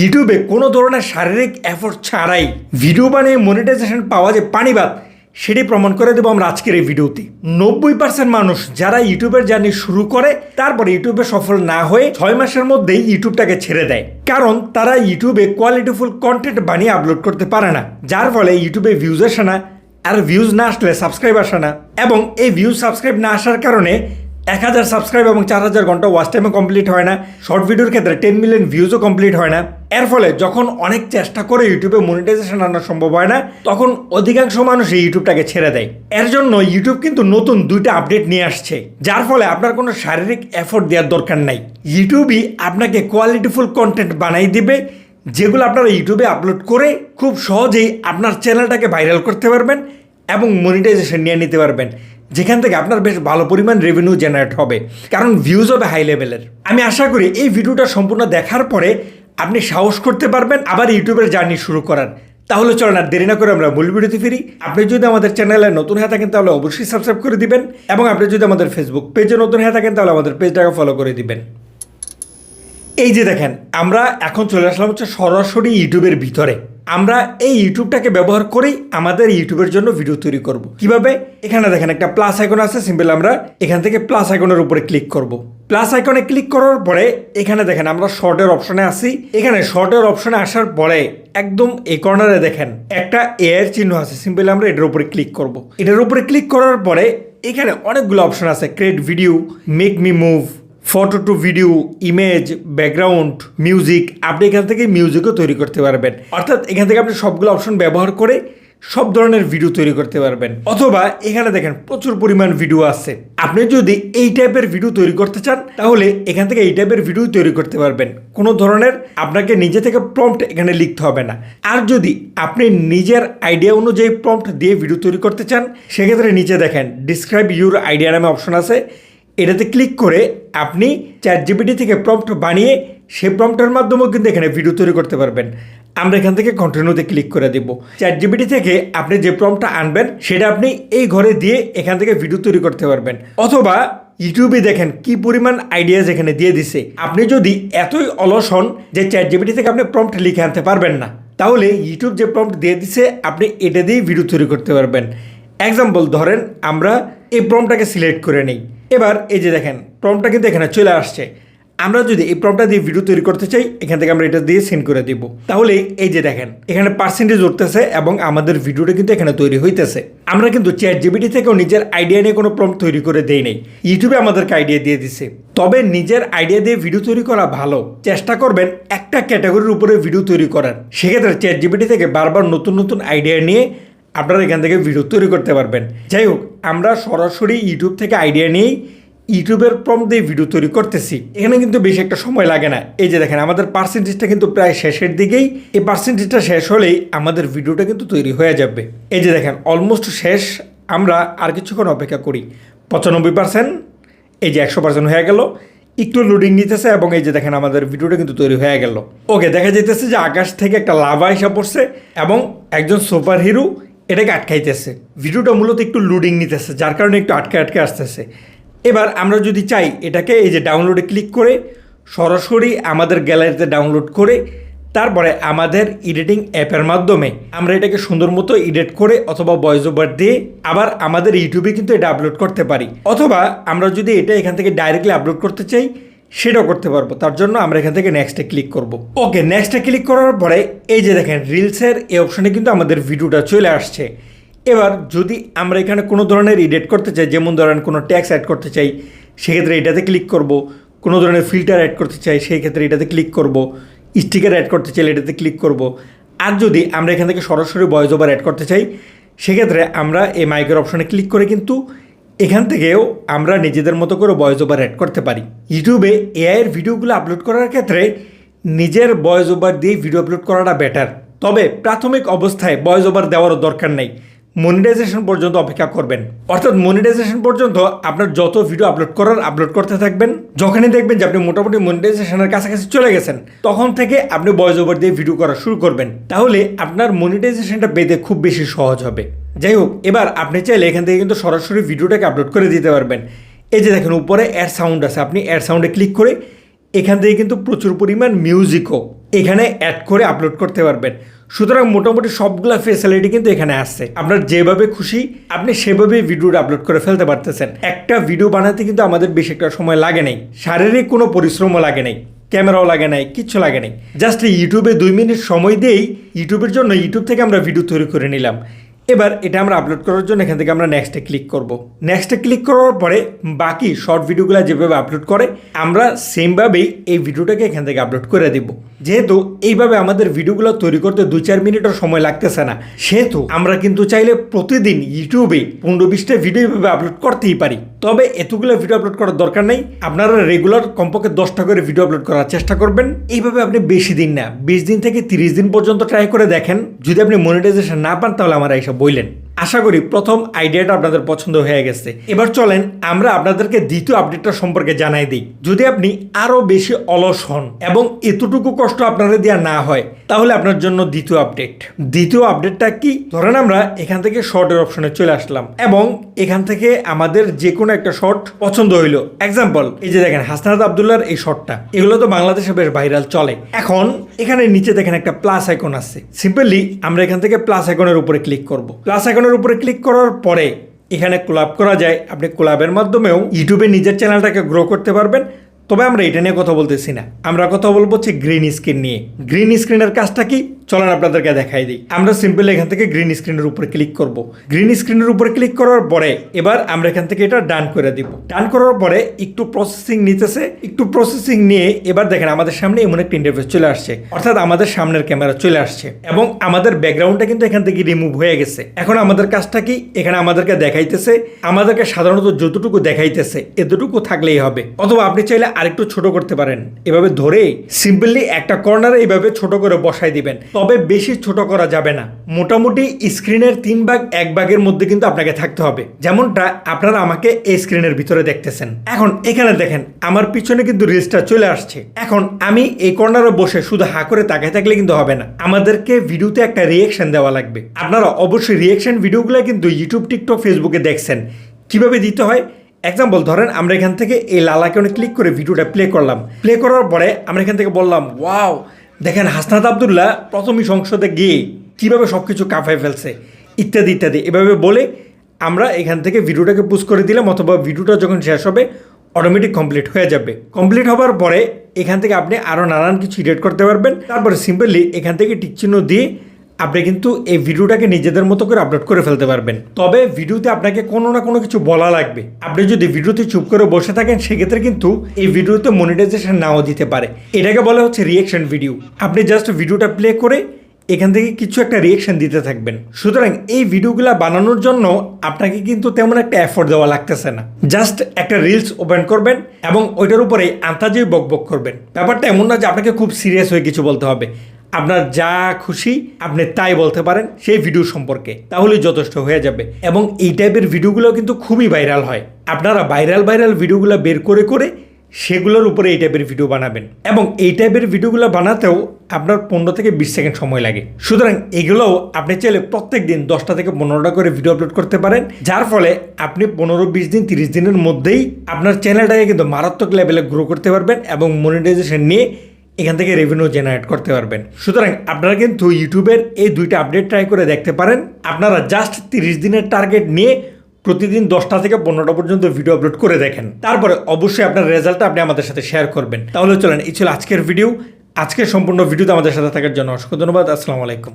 ইউটিউবে কোনো ধরনের শারীরিক এফোর্ট ছাড়াই ভিডিও বানিয়ে মনিটাইজেশন পাওয়া যে পানিবাদ সেটি প্রমাণ করে দেবো আমরা আজকের এই ভিডিওতে। 90% মানুষ যারা ইউটিউবের জার্নি শুরু করে তারপরে ইউটিউবে সফল না হয়ে 6 মাসের মধ্যেই ইউটিউবটাকে ছেড়ে দেয়, কারণ তারা ইউটিউবে কোয়ালিটিফুল কন্টেন্ট বানিয়ে আপলোড করতে পারে না, যার ফলে ইউটিউবে ভিউজ আসে না, আর ভিউজ না আসলে সাবস্ক্রাইব আসে না, এবং এই ভিউজ সাবস্ক্রাইব না আসার কারণে 1000 সাবস্ক্রাইব এবং 4000 ঘন্টা ওয়াচ টাইমও কমপ্লিট হয় না। শর্ট ভিডিওর ক্ষেত্রে 10 মিলিয়ন ভিউজও কমপ্লিট হয় না। এর ফলে যখন অনেক চেষ্টা করে ইউটিউবে মনিটাইজেশন আনা সম্ভব হয় না, তখন অধিকাংশ মানুষ এই ইউটিউবটাকে ছেড়ে দেয়। এর জন্য ইউটিউব কিন্তু নতুন 2টা আপডেট নিয়ে আসছে, যার ফলে আপনার কোনো শারীরিক এফোর্ট দেওয়ার দরকার নাই। ইউটিউবই আপনাকে কোয়ালিটিফুল কন্টেন্ট বানাই দিবে, যেগুলো আপনারা ইউটিউবে আপলোড করে খুব সহজেই আপনার চ্যানেলটাকে ভাইরাল করতে পারবেন এবং মনিটাইজেশন নিয়ে নিতে পারবেন, যেখান থেকে আপনার বেশ ভালো পরিমাণ রেভিনিউ জেনারেট হবে, কারণ ভিউজ হবে হাই লেভেলের। আমি আশা করি এই ভিডিওটা সম্পূর্ণ দেখার পরে আপনি সাহস করতে পারবেন আবার ইউটিউবের জার্নি শুরু করার। তাহলে চলেন আর দেরি না করে আমরা মূল ভিডিওতে ফিরি। আপনি যদি আমাদের চ্যানেলে নতুন হয়ে থাকেন তাহলে অবশ্যই সাবস্ক্রাইব করে দিবেন, এবং আপনি যদি আমাদের ফেসবুক পেজে নতুন হয়ে থাকেন তাহলে আমাদের পেজটাকে ফলো করে দিবেন। এই যে দেখেন, আমরা এখন চলে আসলাম হচ্ছে সরাসরি ইউটিউবের ভিতরে। আমরা এই ইউটিউবটাকে ব্যবহার করেই আমাদের ইউটিউবের জন্য ভিডিও তৈরি করব। কিভাবে? এখানে দেখেন একটা প্লাস আইকন আছে, সিম্পল আমরা এখান থেকে প্লাস আইকনের উপরে ক্লিক করব। প্লাস আইকনে ক্লিক করার পরে এখানে দেখেন আমরা শর্টের অপশনে আসি। এখানে শর্টের অপশনে আসার পরে একদম এই কর্নারে দেখেন একটা এর চিহ্ন আছে, সিম্পল আমরা এটার উপরে ক্লিক করব। এটার উপরে ক্লিক করার পরে এখানে অনেকগুলো অপশন আছে, create video, make me move, photo to video, image, background, music. আপনি এখান থেকে মিউজিকও তৈরি করতে পারবেন, অর্থাৎ এখান থেকে আপনি সবগুলো অপশন ব্যবহার করে সব ধরনের ভিডিও তৈরি করতে পারবেন। অথবা এখানে দেখেন প্রচুর পরিমাণ ভিডিও আছে, আপনি যদি এই টাইপের ভিডিও তৈরি করতে চান তাহলে এখান থেকে এই টাইপের ভিডিও তৈরি করতে পারবেন। কোনো ধরনের আপনাকে নিজে থেকে প্রম্পট এখানে লিখতে হবে না। আর যদি আপনি নিজের আইডিয়া অনুযায়ী প্রম্পট দিয়ে ভিডিও তৈরি করতে চান, সেক্ষেত্রে নিচে দেখেন ডিসক্রাইব ইউর আইডিয়া নামে অপশন আছে। এটাতে ক্লিক করে আপনি ChatGPT থেকে প্রম্পট বানিয়ে সেই প্রম্পটের মাধ্যমেও কিন্তু এখানে ভিডিও তৈরি করতে পারবেন। আমরা এখান থেকে কন্টিনিউতে ক্লিক করে দেব। ChatGPT থেকে আপনি যে প্রম্পটটা আনবেন সেটা আপনি এই ঘরে দিয়ে এখান থেকে ভিডিও তৈরি করতে পারবেন। অথবা ইউটিউবে দেখেন কি পরিমাণ আইডিয়াজ এখানে দিয়ে দিছে। আপনি যদি এতই অলস হন যে ChatGPT থেকে আপনি প্রম্পট লিখে আনতে পারবেন না, তাহলে ইউটিউব যে প্রম্পট দিয়ে দিছে আপনি এটা দিয়েই ভিডিও তৈরি করতে পারবেন। এক্সাম্পল ধরেন আমরা এই প্রম্পটটাকে সিলেক্ট করে নেই। এবার এই যে দেখেন প্রম্পটটা কিন্তু এখানে চলে আসছে। আমরা যদি এই প্রম্পটটা দিয়ে ভিডিও তৈরি করতে চাই, এখান থেকে আমরা এটা দিয়ে সেন্ড করে দিব। তাহলে এই যে দেখেন এখানে পার্সেন্টেজ উঠতেছে এবং আমাদের ভিডিওটা কিন্তু এখানে তৈরি হইতেছে। আমরা কিন্তু ChatGPT থেকেও নিজের আইডিয়া নিয়ে কোনো প্রম্পট তৈরি করে দেই নাই, ইউটিউবে আমাদেরকে আইডিয়া দিয়ে দিছে। তবে নিজের আইডিয়া দিয়ে ভিডিও তৈরি করা ভালো। চেষ্টা করবেন একটা ক্যাটাগরির উপরে ভিডিও তৈরি করার, সেক্ষেত্রে ChatGPT থেকে বারবার নতুন নতুন আইডিয়া নিয়ে আপনারা এখান থেকে ভিডিও তৈরি করতে পারবেন। যাই হোক, আমরা সরাসরি ইউটিউব থেকে আইডিয়া নিয়েই ইউটিউবের প্রম্পট দিয়ে ভিডিও তৈরি করতেছি। এখানে কিন্তু বেশি একটা সময় লাগে না। এই যে দেখেন আমাদের পার্সেন্টেজটা কিন্তু প্রায় শেষের দিকেই। এই পার্সেন্টেজটা শেষ হলেই আমাদের ভিডিওটা কিন্তু তৈরি হয়ে যাবে। এই যে দেখেন অলমোস্ট শেষ। আমরা আর কিছুক্ষণ অপেক্ষা করি। 95%, এই যে 100% হয়ে গেল। একটু লোডিং নিতেছে এবং এই যে দেখেন আমাদের ভিডিওটা কিন্তু তৈরি হয়ে গেল। ওকে, দেখা যাইতেছে যে আকাশ থেকে একটা লাভা এসে পড়ছে এবং একজন সুপার হিরো এটাকে আটকাইতেছে। ভিডিওটা মূলত একটু লোডিং নিতেছে, যার কারণে একটু আটকে আসতেছে। এবার আমরা যদি চাই এটাকে এই যে ডাউনলোডে ক্লিক করে সরাসরি আমাদের গ্যালারিতে ডাউনলোড করে তারপরে আমাদের এডিটিং অ্যাপের মাধ্যমে আমরা এটাকে সুন্দর মতো এডিট করে অথবা ভয়েস ওভার দিয়ে আবার আমাদের ইউটিউবে কিন্তু এটা আপলোড করতে পারি। অথবা আমরা যদি এটা এখান থেকে ডাইরেক্টলি আপলোড করতে চাই সেটাও করতে পারবো। তার জন্য আমরা এখান থেকে নেক্সটে ক্লিক করব। ওকে, নেক্সটে ক্লিক করার পরে এই যে দেখেন রিলসের এই অপশানে কিন্তু আমাদের ভিডিওটা চলে আসছে। এবার যদি আমরা এখানে কোনো ধরনের এডিট করতে চাই, যেমন ধরেন কোনো ট্যাক্স অ্যাড করতে চাই, সেক্ষেত্রে এটাতে ক্লিক করব। কোনো ধরনের ফিল্টার অ্যাড করতে চাই সেই ক্ষেত্রে এটাতে ক্লিক করব। স্টিকার অ্যাড করতে চাইলে এটাতে ক্লিক করব। আর যদি আমরা এখান থেকে সরাসরি ভয়েস ওভার অ্যাড করতে চাই, সেক্ষেত্রে আমরা এই মাইকের অপশানে ক্লিক করে কিন্তু এখান থেকেও আমরা নিজেদের মতো করে ভয়েস ওভার অ্যাড করতে পারি। ইউটিউবে এআইয়ের ভিডিওগুলো আপলোড করার ক্ষেত্রে নিজের ভয়েস ওভার দিয়ে ভিডিও আপলোড করাটা বেটার। তবে প্রাথমিক অবস্থায় ভয়েস ওভার দেওয়ারও দরকার নেই, মনিটাইজেশন পর্যন্ত অপেক্ষা করবেন। অর্থাৎ মনিটাইজেশন পর্যন্ত আপনার যত ভিডিও আপলোড করতে থাকবেন। যখনই দেখবেন যে আপনি মোটামুটি মনিটাইজেশনের কাছাকাছি চলে গেছেন, তখন থেকে আপনি ভয়েস ওভার দিয়ে ভিডিও করা শুরু করবেন। তাহলে আপনার মনিটাইজেশনটা পেতে খুব বেশি সহজ হবে। যাই হোক, এবার আপনি চাইলে এখান থেকে কিন্তু সরাসরি ভিডিওটাকে আপলোড করে দিতে পারবেন। এই যে দেখেন উপরে অ্যাড সাউন্ড আছে, আপনি অ্যাড সাউন্ডে ক্লিক করে এখান থেকে কিন্তু প্রচুর পরিমাণ মিউজিকও এখানে অ্যাড করে আপলোড করতে পারবেন। সুতরাং মোটামুটি সবগুলা ফেসিলিটি কিন্তু এখানে আসছে। আপনার যেভাবে খুশি আপনি সেভাবে ভিডিওটা আপলোড করে ফেলতে পারতেছেন। একটা ভিডিও বানাতে কিন্তু আমাদের বেশি একটা সময় লাগে নাই, শারীরিক কোনো পরিশ্রমও লাগে নাই, ক্যামেরাও লাগে নাই, কিচ্ছু লাগে নাই। জাস্ট ইউটিউবে 2 মিনিট সময় দিয়েই ইউটিউবের জন্য ইউটিউব থেকে আমরা ভিডিও তৈরি করে নিলাম। এবার এটা আমরা আপলোড করার জন্য এখান থেকে আমরা নেক্সটে ক্লিক করব। নেক্সটে ক্লিক করার পরে বাকি শর্ট ভিডিওগুলো যেভাবে আপলোড করে আমরা সেমভাবেই এই ভিডিওটাকে এখান থেকে আপলোড করে দিব। যেহেতু এইভাবে আমাদের ভিডিওগুলো তৈরি করতে 2-4 মিনিটের সময় লাগতেছে না, সেহেতু আমরা কিন্তু চাইলে প্রতিদিন ইউটিউবে 15-20টা ভিডিও এইভাবে আপলোড করতেই পারি। তবে এতগুলো ভিডিও আপলোড করার দরকার নেই, আপনারা রেগুলার কমপক্ষে 10টা করে ভিডিও আপলোড করার চেষ্টা করবেন। এইভাবে আপনি বেশি দিন না, 20 দিন থেকে 30 দিন পর্যন্ত ট্রাই করে দেখেন। যদি আপনি মনিটাইজেশন না পান তাহলে আমার এইসব বললেন। আশা করি প্রথম আইডিয়াটা আপনাদের পছন্দ হয়ে গেছে। এবার চলেন আমরা আপনাদেরকে দ্বিতীয় আপডেটটা সম্পর্কে জানাই দিই। যদি আপনি আরো বেশি অলস হন এবং এতটুকু কষ্ট আপনাদের দেওয়া না হয় তাহলে আপনার জন্য দ্বিতীয় আপডেটটা কি? ধরেন আমরা এখান থেকে শর্টের অপশনে চলে আসলাম এবং এখান থেকে আমাদের যে কোনো একটা শর্ট পছন্দ হইলো। এক্সাম্পল এই যে দেখেন হাসনাত আব্দুল্লাহর এই শর্টটা, এগুলো তো বাংলাদেশে বেশ ভাইরাল চলে। এখন এখানে নিচে দেখেন একটা প্লাস আইকন আছে। সিম্পলি আমরা এখান থেকে প্লাস আইকনের উপরে ক্লিক করব। প্লাস আইকনের উপরে ক্লিক করার পরে এখানে কোলাব করা যায়। আপনি কোলাবের মাধ্যমেও ইউটিউবে নিজের চ্যানেলটাকে গ্রো করতে পারবেন। তবে আমরা এটা নিয়ে কথা বলতেছি না, আমরা কথা বলবো হচ্ছে গ্রিন স্ক্রিন নিয়ে। গ্রিন স্ক্রিনের কাজটা কি চলেন আপনাদেরকে দেখাই দিই। আমরা সিম্পলি এখান থেকে গ্রিন স্ক্রিনের উপরে ক্লিক করব। গ্রিন স্ক্রিনের উপরে ক্লিক করার পরে এবার আমরা এখান থেকে এটা ডান করে দিব। ডান করার পরে একটু প্রসেসিং নিতেছে, একটু প্রসেসিং নিয়ে এবার দেখেন আমাদের সামনে এমন একটা ইন্টারফেস চলে আসছে, অর্থাৎ আমাদের সামনের ক্যামেরা চলে আসছে এবং আমাদের ব্যাকগ্রাউন্ডটা কিন্তু এখান থেকে রিমুভ হয়ে গেছে। এখন আমাদের কাজটা কি? এখানে আমাদেরকে দেখাইতেছে, আমাদেরকে সাধারণত যতটুকু দেখাইতেছে এতটুকু থাকলেই হবে, অথবা আপনি চাইলে আরেকটু ছোট করতে পারেন। এভাবে ধরে সিম্পলি একটা কর্নারে এইভাবে ছোট করে বসাই দিবেন। তবে বেশি ছোট করা যাবে না, মোটামুটি স্ক্রিনের 3 ভাগ 1 ভাগের মধ্যে কিন্তু আপনাকে থাকতে হবে, যেমনটা আপনারা আমাকে এই স্ক্রিনের ভিতরে দেখতেছেন। এখন এখানে দেখেন আমার পিছনে কিন্তু রিলসটা চলে আসছে। এখন আমি এই কর্নারে বসে শুধু হা করে তাকিয়ে থাকলে কিন্তু হবে না, আমাদেরকে ভিডিওতে একটা রিয়েকশন দেওয়া লাগবে। আপনারা অবশ্যই রিয়েকশন ভিডিওগুলো কিন্তু ইউটিউব, টিকটক, ফেসবুকে দেখছেন, কিভাবে দিতে হয়। এক্সাম্পল ধরেন আমরা এখান থেকে এই লাল আইকনে ক্লিক করে ভিডিওটা প্লে করলাম। প্লে করার পরে আমরা এখান থেকে বললাম ওয়াও, দেখেন হাসনাত আব্দুল্লাহ প্রথমই সংসদে গিয়ে কীভাবে সব কিছু কাঁপায় ফেলছে, ইত্যাদি ইত্যাদি। এভাবে বলে আমরা এখান থেকে ভিডিওটাকে পুশ করে দিলাম, অথবা ভিডিওটা যখন শেষ হবে অটোমেটিক কমপ্লিট হয়ে যাবে। কমপ্লিট হওয়ার পরে এখান থেকে আপনি আরও নানান কিছু এডিট করতে পারবেন। তারপরে সিম্পলি এখান থেকে টিক চিহ্ন দিয়ে আপনি কিন্তু এই ভিডিওটাকে নিজেদের মতো করে আপলোড করে ফেলতে পারবেন। তবে ভিডিওতে আপনাকে কোনো না কোনো কিছু বলা লাগবে। আপনি যদি ভিডিওতে চুপ করে বসে থাকেন সেক্ষেত্রে কিন্তু এই ভিডিওতে মনিটাইজেশন নাও দিতে পারে। এটাকে বলা হচ্ছে রিয়েকশন ভিডিও। আপনি জাস্ট ভিডিওটা প্লে করে এখান থেকে কিছু একটা রিয়েকশন দিতে থাকবেন। সুতরাং এই ভিডিওগুলো বানানোর জন্য আপনাকে কিন্তু তেমন একটা এফোর্ট দেওয়া লাগতেছে না, জাস্ট একটা রিলস ওপেন করবেন এবং ওইটার উপরে আন্তাজে বকবক করবেন। ব্যাপারটা এমন না যে আপনাকে খুব সিরিয়াস হয়ে কিছু বলতে হবে, আপনার যা খুশি আপনি তাই বলতে পারেন সেই ভিডিও সম্পর্কে, তাহলেই যথেষ্ট হয়ে যাবে। এবং এই টাইপের ভিডিওগুলো কিন্তু খুবই ভাইরাল হয়। আপনারা ভাইরাল ভিডিওগুলো বের করে করে সেগুলোর উপরে এই টাইপের ভিডিও বানাবেন এবং এই টাইপের ভিডিওগুলো বানাতেও আপনার 15 থেকে 20 সেকেন্ড সময় লাগে। সুতরাং এগুলোও আপনি চাইলে প্রত্যেক দিন 10টা থেকে 15টা করে ভিডিও আপলোড করতে পারেন, যার ফলে আপনি 15-20 দিন 30 দিনের মধ্যেই আপনার চ্যানেলটাকে কিন্তু মারাত্মক লেভেলে গ্রো করতে পারবেন এবং মনিটাইজেশন নিয়ে এখান থেকে রেভিনিউ জেনারেট করতে পারবেন। সুতরাং আপনারা কিন্তু ইউটিউবের এই 2টা আপডেট ট্রাই করে দেখতে পারেন। আপনারা জাস্ট 30 দিনের টার্গেট নিয়ে প্রতিদিন 10টা থেকে 15টা পর্যন্ত ভিডিও আপলোড করে দেখেন, তারপরে অবশ্যই আপনার রেজাল্টটা আপনি আমাদের সাথে শেয়ার করবেন। তাহলে চলেন, এই ছিল আজকের ভিডিও। আজকের সম্পূর্ণ ভিডিওতে আমাদের সাথে থাকার জন্য অসংখ্য ধন্যবাদ। আসসালামু আলাইকুম।